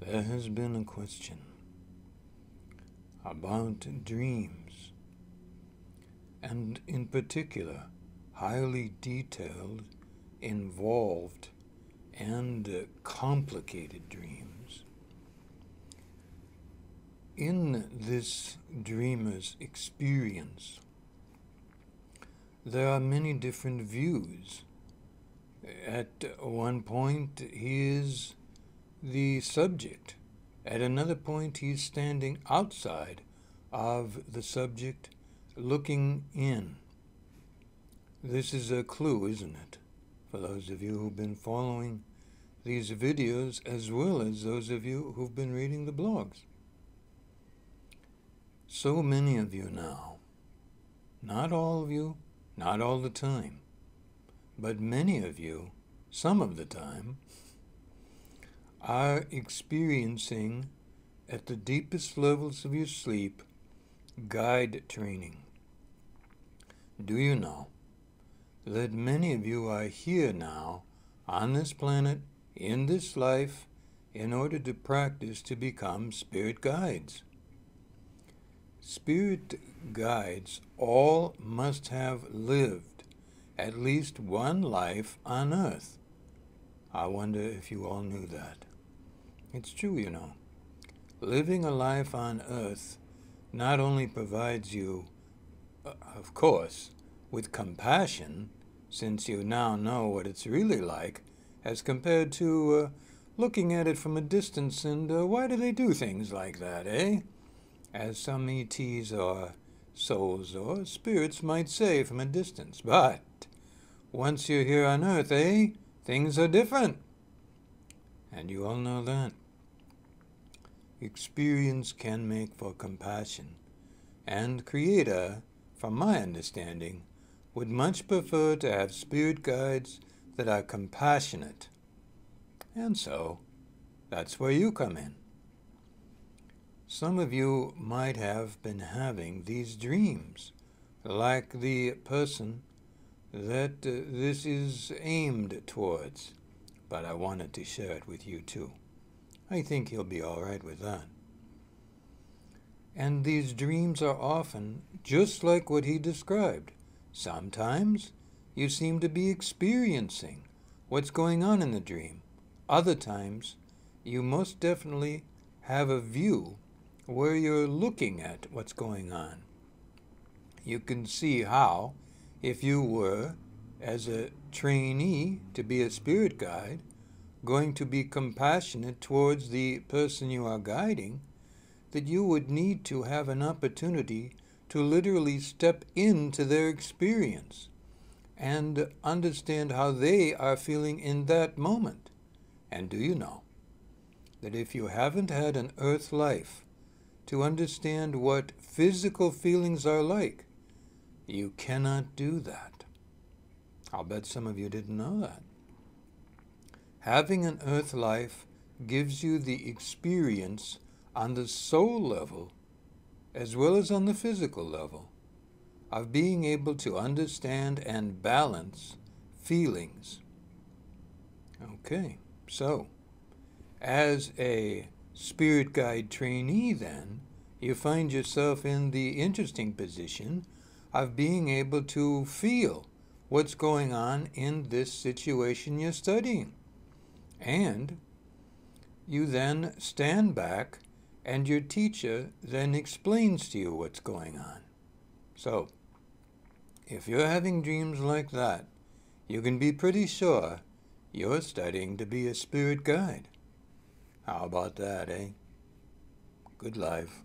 There has been a question about dreams, and in particular, highly detailed, involved, and complicated dreams. In this dreamer's experience, there are many different views. At one point, he is the subject. At another point, he's standing outside of the subject, looking in. This is a clue, isn't it? For those of you who've been following these videos, as well as those of you who've been reading the blogs. So many of you now, not all of you, not all the time, but many of you, some of the time, are experiencing, at the deepest levels of your sleep, guide training. Do you know that many of you are here now, on this planet, in this life, in order to practice to become spirit guides? Spirit guides all must have lived at least one life on Earth. I wonder if you all knew that. It's true, you know. Living a life on Earth not only provides you, of course, with compassion, since you now know what it's really like, as compared to looking at it from a distance and why do they do things like that, eh? As some ETs or souls or spirits might say from a distance. But once you're here on Earth, eh? Things are different. And you all know that. Experience can make for compassion. And Creator, from my understanding, would much prefer to have spirit guides that are compassionate. And so, that's where you come in. Some of you might have been having these dreams, like the person that this is aimed towards, but I wanted to share it with you too. I think he'll be all right with that. And these dreams are often just like what he described. Sometimes you seem to be experiencing what's going on in the dream. Other times you most definitely have a view where you're looking at what's going on. You can see how, if you were, as a trainee to be a spirit guide, going to be compassionate towards the person you are guiding, that you would need to have an opportunity to literally step into their experience and understand how they are feeling in that moment. And do you know that if you haven't had an earth life to understand what physical feelings are like, you cannot do that? I'll bet some of you didn't know that. Having an earth life gives you the experience on the soul level, as well as on the physical level, of being able to understand and balance feelings. Okay, so, as a spirit guide trainee then, you find yourself in the interesting position of being able to feel what's going on in this situation you're studying. And you then stand back and your teacher then explains to you what's going on. So, if you're having dreams like that, you can be pretty sure you're studying to be a spirit guide. How about that, eh? Good life.